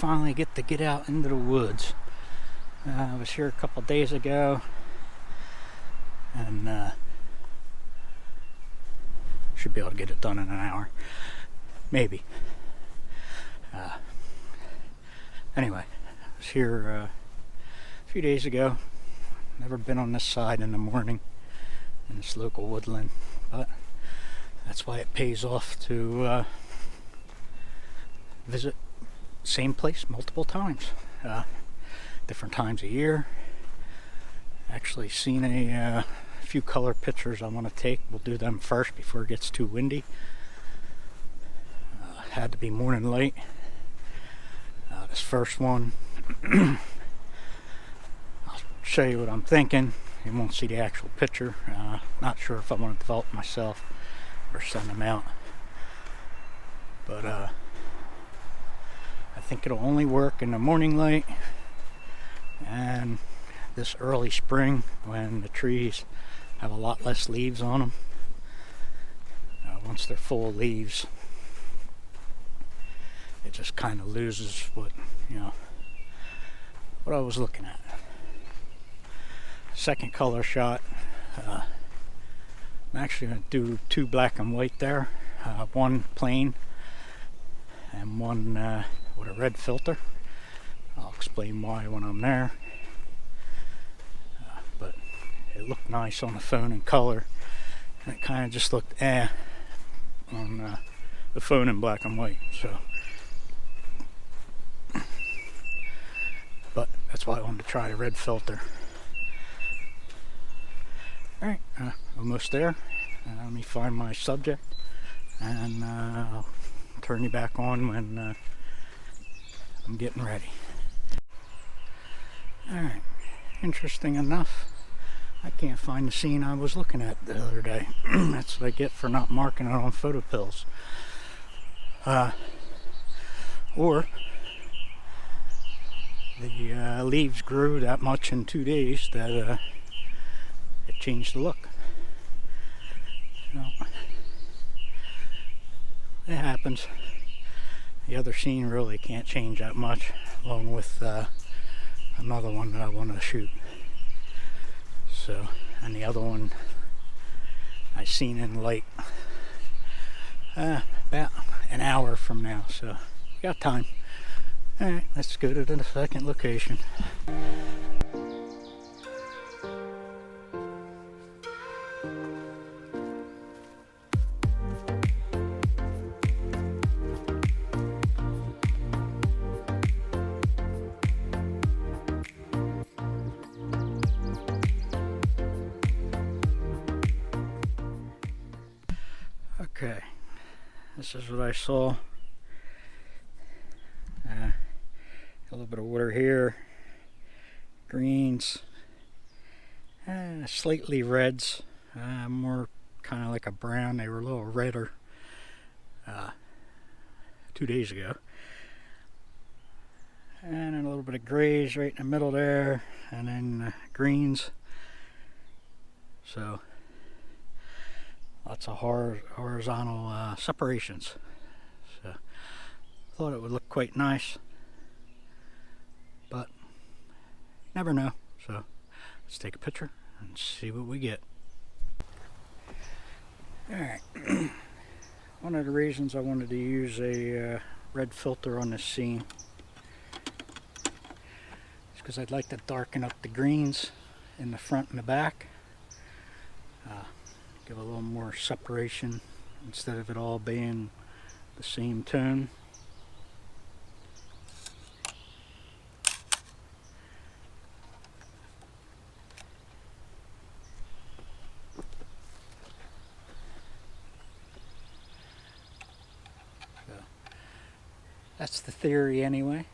finally get to get out into the woods. I was here a couple days ago, and should be able to get it done in an hour, maybe. Anyway, I was here a few days ago. Never been on this side in the morning in this local woodland, but that's why it pays off to visit same place multiple times, different times a year. Actually seen a few color pictures I want to take. We'll do them first before it gets too windy. Had to be morning light. This first one, I'll show you what I'm thinking. You won't see the actual picture. Not sure if I want to develop myself or send them out, but I think it'll only work in the morning light and this early spring when the trees have a lot less leaves on them. Once they're full of leaves, it just kind of loses what I was looking at. Second color shot, I'm actually going to do two black and white there, one plain and one with a red filter. I'll explain why when I'm there, but it looked nice on the phone in color, and it kind of just looked on the phone in black and white. So, but that's why I wanted to try the red filter. Alright, almost there. Let me find my subject, and I'll turn you back on when I'm getting ready. Alright, interesting enough, I can't find the scene I was looking at the other day. That's what I get for not marking it on photo pills. Or the leaves grew that much in 2 days that it changed the look. It happens. The other scene really can't change that much, along with another one that I want to shoot. So, and the other one I seen in light about an hour from now, so got time. Alright, let's go to the second location. Okay, this is what I saw. A little bit of water here, greens, slightly reds, more kind of like a brown. They were a little redder 2 days ago. And then a little bit of grays right in the middle there, and then greens. So lots of horizontal separations. So thought it would look quite nice, but never know. So let's take a picture and see what we get. Alright, one of the reasons I wanted to use a red filter on this scene is because I'd like to darken up the greens in the front and the back. Give a little more separation instead of it all being the same tone. So that's the theory anyway.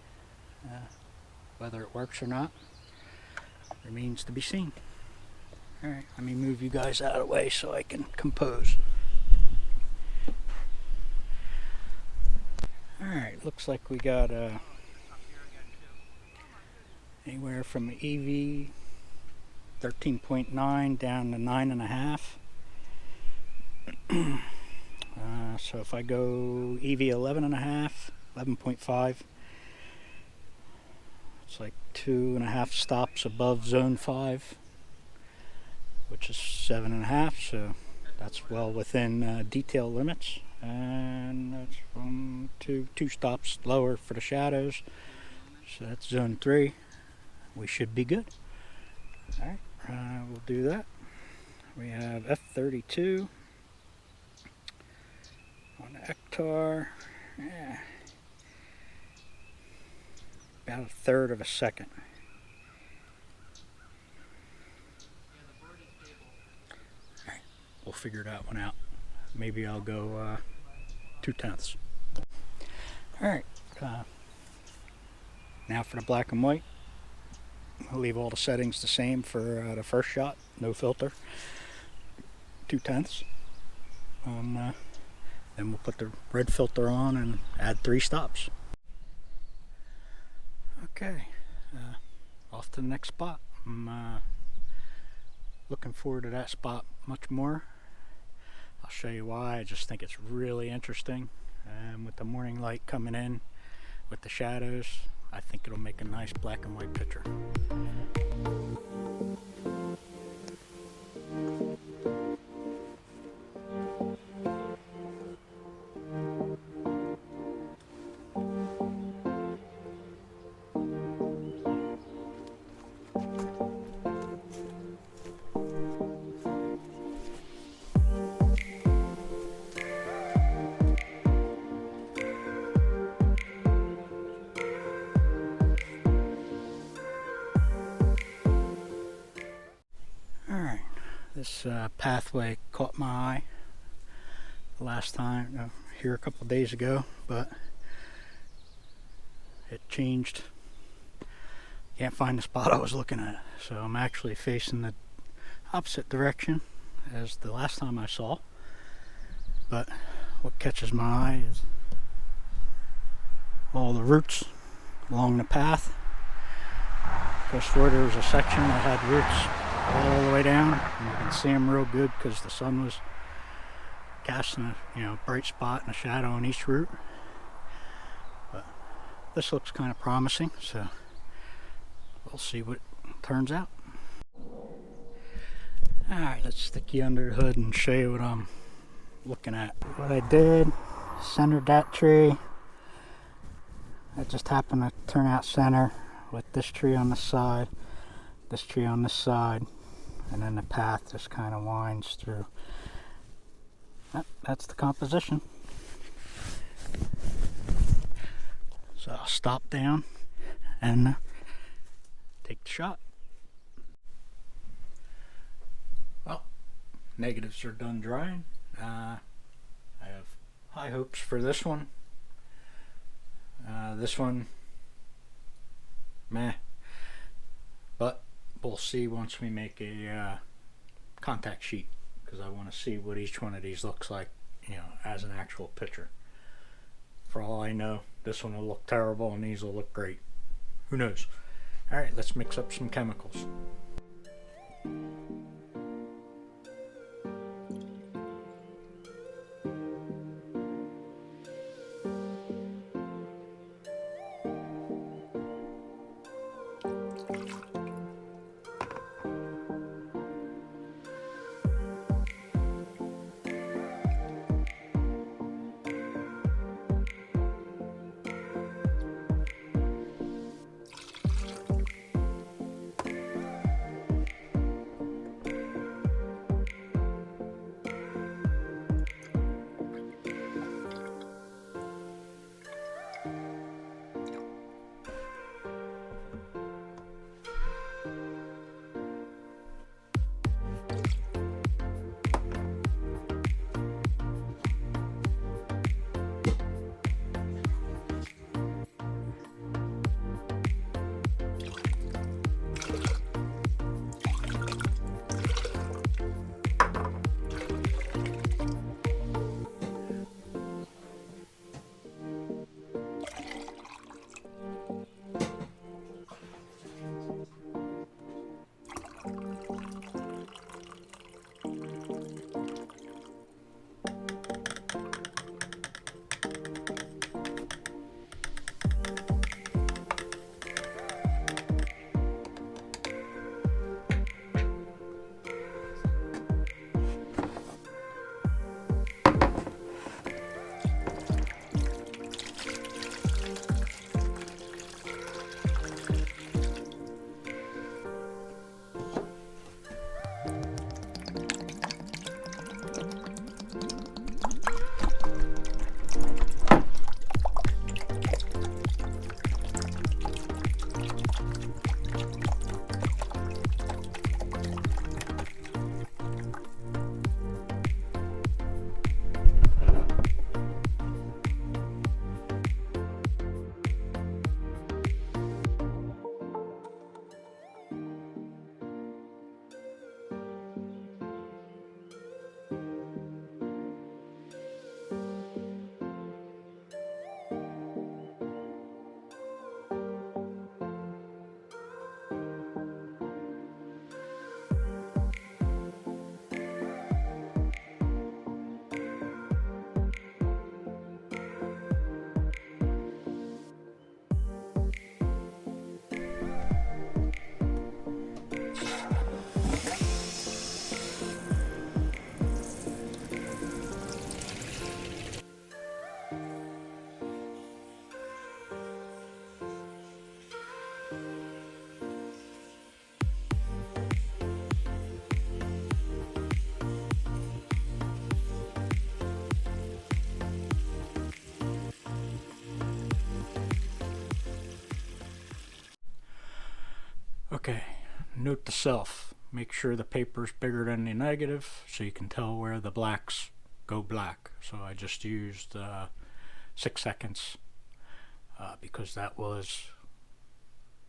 Whether it works or not remains to be seen. Alright, let me move you guys out of the way so I can compose. Alright, looks like we got anywhere from EV 13.9 down to 9.5. So if I go EV 11.5, 11.5, It's like 2.5 stops above zone 5, which is 7.5, so that's well within detail limits. And that's two stops lower for the shadows, so that's zone 3. We should be good. Alright, we'll do that. We have F32 on the Ektar. Yeah. About 1/3 of a second. Alright, we'll figure that one out. Maybe I'll go 2/10. Alright, now for the black and white. I'll leave all the settings the same for the first shot, no filter. 2/10. Then we'll put the red filter on and add 3 stops. Okay, off to the next spot. I'm looking forward to that spot much more. I'll show you why. I just think it's really interesting. And with the morning light coming in, with the shadows, I think it'll make a nice black and white picture. This pathway caught my eye the last time, here a couple days ago, but it changed. Can't find the spot I was looking at, so I'm actually facing the opposite direction as the last time I saw. But what catches my eye is all the roots along the path. I swore there was a section that had roots all the way down, and you can see them real good because the sun was casting a bright spot and a shadow on each root. But this looks kind of promising, so we'll see what turns out. Alright, let's stick you under the hood and show you what I'm looking at. What I did, centered that tree. That just happened to turn out center with this tree on the side, this tree on this side, and then the path just kind of winds through. That's the composition. So I'll stop down and take the shot. Well, negatives are done drying. I have high hopes for this one. This one, meh. But we'll see once we make a contact sheet, because I want to see what each one of these looks like, as an actual picture. For all I know, this one will look terrible and these will look great. Who knows? Alright, let's mix up some chemicals. Okay, note to self, make sure the paper's bigger than the negative so you can tell where the blacks go black. So I just used 6 seconds because that was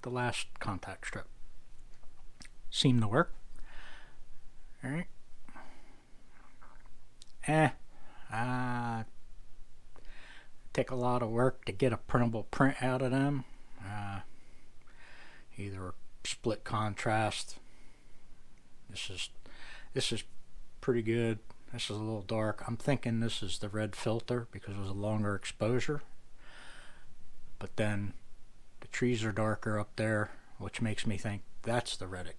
the last contact strip. Seemed to work. Alright. Take a lot of work to get a printable print out of them. Either split contrast. This is pretty good. This is a little dark. I'm thinking this is the red filter because it was a longer exposure. But then the trees are darker up there, which makes me think that's the red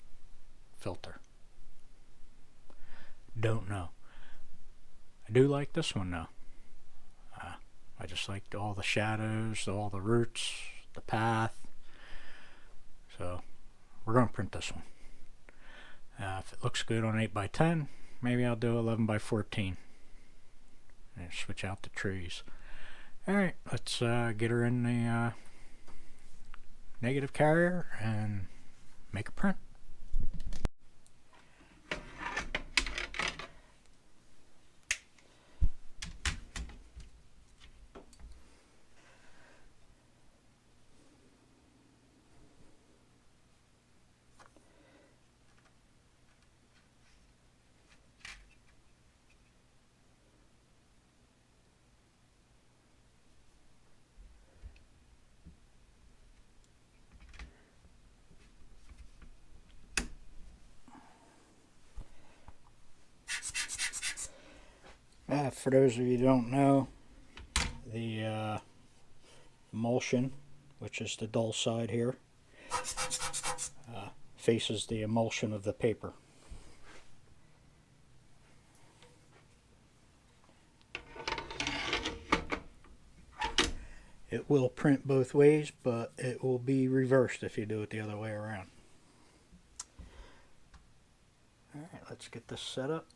filter. Don't know. I do like this one though. I just liked all the shadows, all the roots, the path. So we're going to print this one. If it looks good on 8x10, maybe I'll do 11x14 and switch out the trees. Alright, let's get her in the negative carrier and make a print. For those of you who don't know, the emulsion, which is the dull side here, faces the emulsion of the paper. It will print both ways, but it will be reversed if you do it the other way around. Alright, let's get this set up.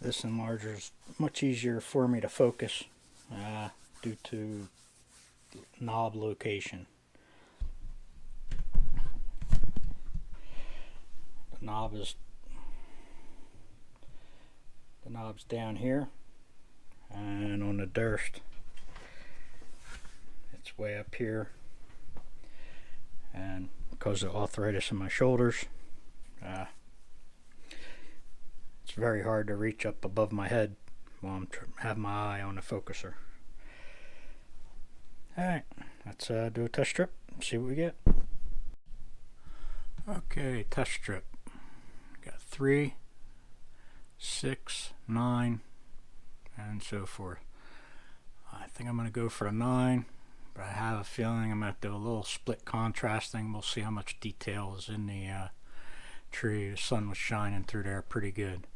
This enlarger is much easier for me to focus due to knob location. The knob's down here, and on the durst it's way up here. And because of arthritis in my shoulders, it's very hard to reach up above my head while I'm have my eye on the focuser. Alright, let's do a test strip and see what we get. Okay, test strip. Got 3, 6, 9, and so forth. I think I'm going to go for a 9, but I have a feeling I'm going to do a little split contrasting. We'll see how much detail is in the tree. The sun was shining through there pretty good.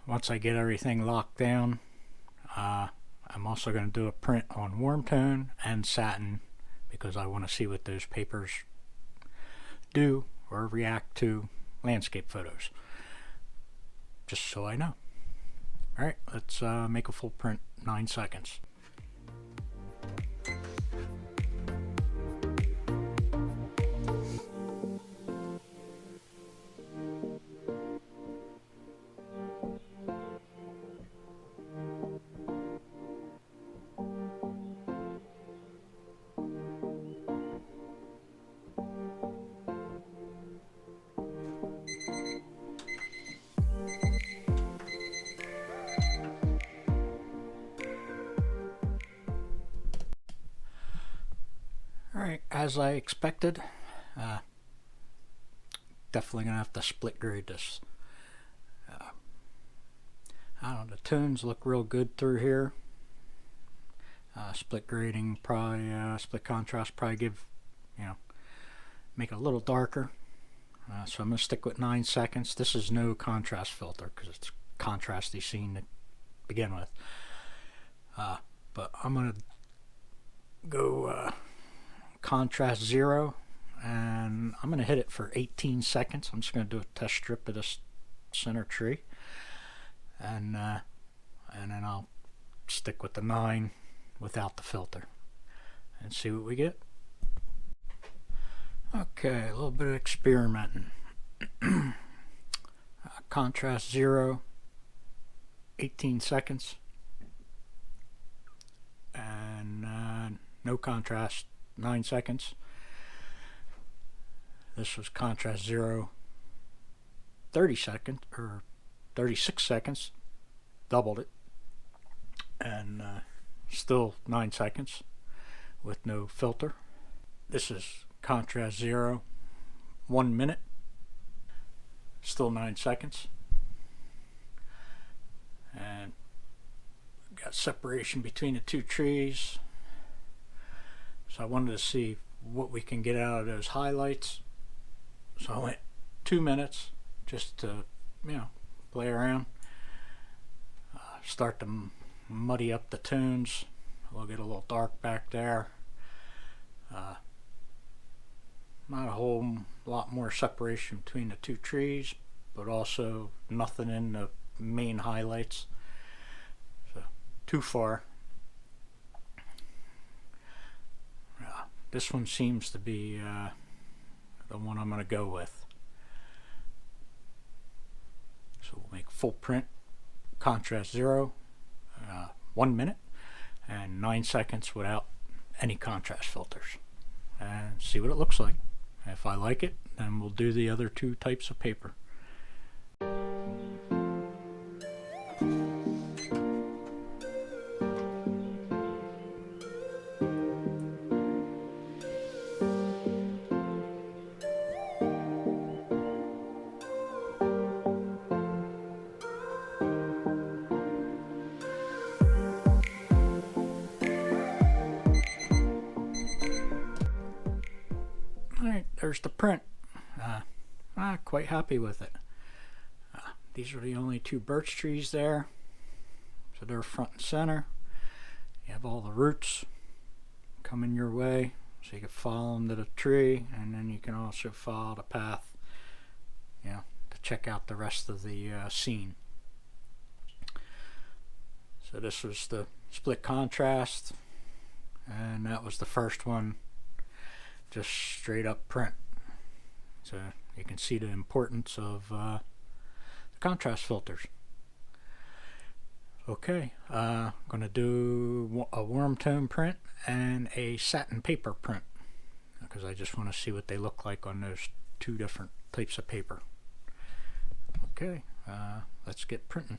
Once I get everything locked down, I'm also going to do a print on warm tone and satin because I want to see what those papers do or react to landscape photos, just so I know. Alright, let's make a full print, 9 seconds. Alright, as I expected, definitely going to have to split grade this. I don't know, the tones look real good through here. Split grading probably, split contrast probably give, make it a little darker. So I'm going to stick with 9 seconds. This is no contrast filter because it's contrasty scene to begin with. But I'm going to go contrast 0, and I'm going to hit it for 18 seconds. I'm just going to do a test strip of this center tree, and then I'll stick with the 9 without the filter and see what we get. Okay, a little bit of experimenting. Contrast 0, 18 seconds, and no contrast, 9 seconds. This was contrast 0, 30 seconds, or 36 seconds, doubled it, and still 9 seconds with no filter. This is contrast 0, 1 minute, still 9 seconds, and got separation between the two trees. So I wanted to see what we can get out of those highlights. So I went 2 minutes just to, play around, start to muddy up the tones. We'll get a little dark back there. Not a whole lot more separation between the two trees, but also nothing in the main highlights. So too far. This one seems to be the one I'm going to go with. So we'll make full print, contrast 0, 1 minute, and 9 seconds without any contrast filters, and see what it looks like. If I like it, then we'll do the other 2 types of paper. Alright, there's the print. Quite happy with it. These are the only 2 birch trees there, so they're front and center. You have all the roots coming your way, so you can follow them to the tree, and then you can also follow the path, to check out the rest of the scene. So this was the split contrast, and that was the first one, just straight up print. So you can see the importance of the contrast filters. Okay, I'm going to do a warm tone print and a satin paper print, because I just want to see what they look like on those 2 different types of paper. Okay, let's get printing.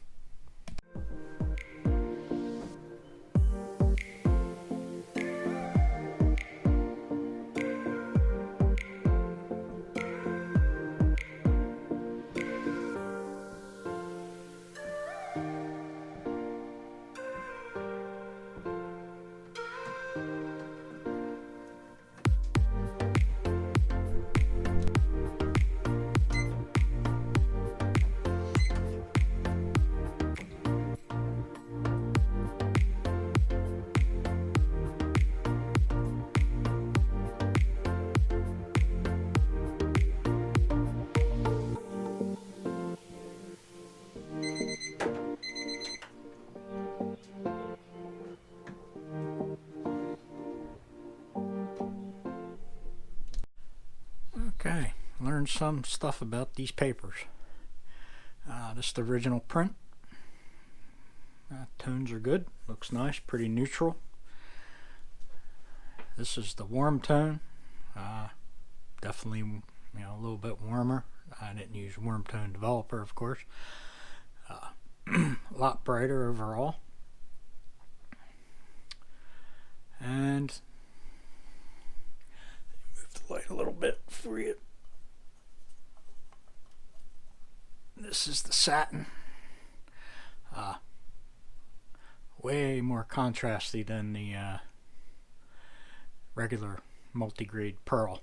Okay, learned some stuff about these papers. This is the original print. Tones are good, looks nice, pretty neutral. This is the warm tone. Definitely, a little bit warmer. I didn't use warm tone developer, of course. A lot brighter overall. And move the light a little bit for you. This is the satin. Way more contrasty than the regular multigrade pearl.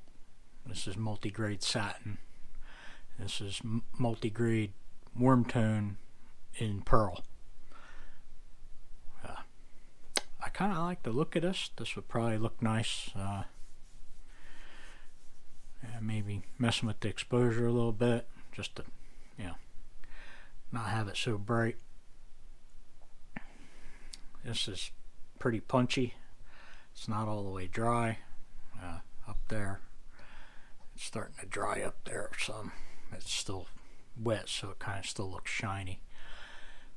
This is multigrade satin. This is multigrade warm tone in pearl. I kind of like the look of this. This would probably look nice. Maybe messing with the exposure a little bit, just to, not have it so bright. This is pretty punchy. It's not all the way dry. Up there, it's starting to dry up there some. It's still wet, so it kind of still looks shiny.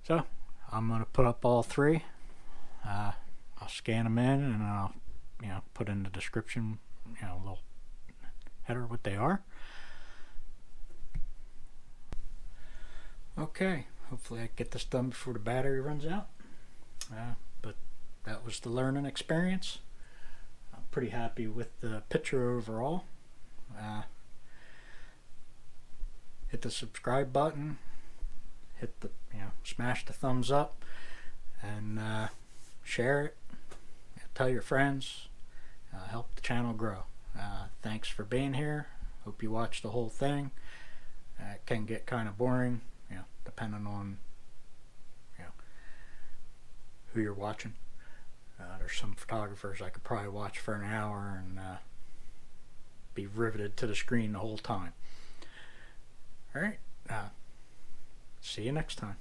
So I'm going to put up all three. I'll scan them in, and I'll put in the description, a little header what they are. Okay, hopefully I can get this done before the battery runs out. But that was the learning experience. I'm pretty happy with the picture overall. Hit the subscribe button, hit the smash the thumbs up, and share it. Tell your friends. Help the channel grow. Thanks for being here. Hope you watched the whole thing. It can get kind of boring, depending on who you're watching. There's some photographers I could probably watch for an hour and be riveted to the screen the whole time. Alright, see you next time.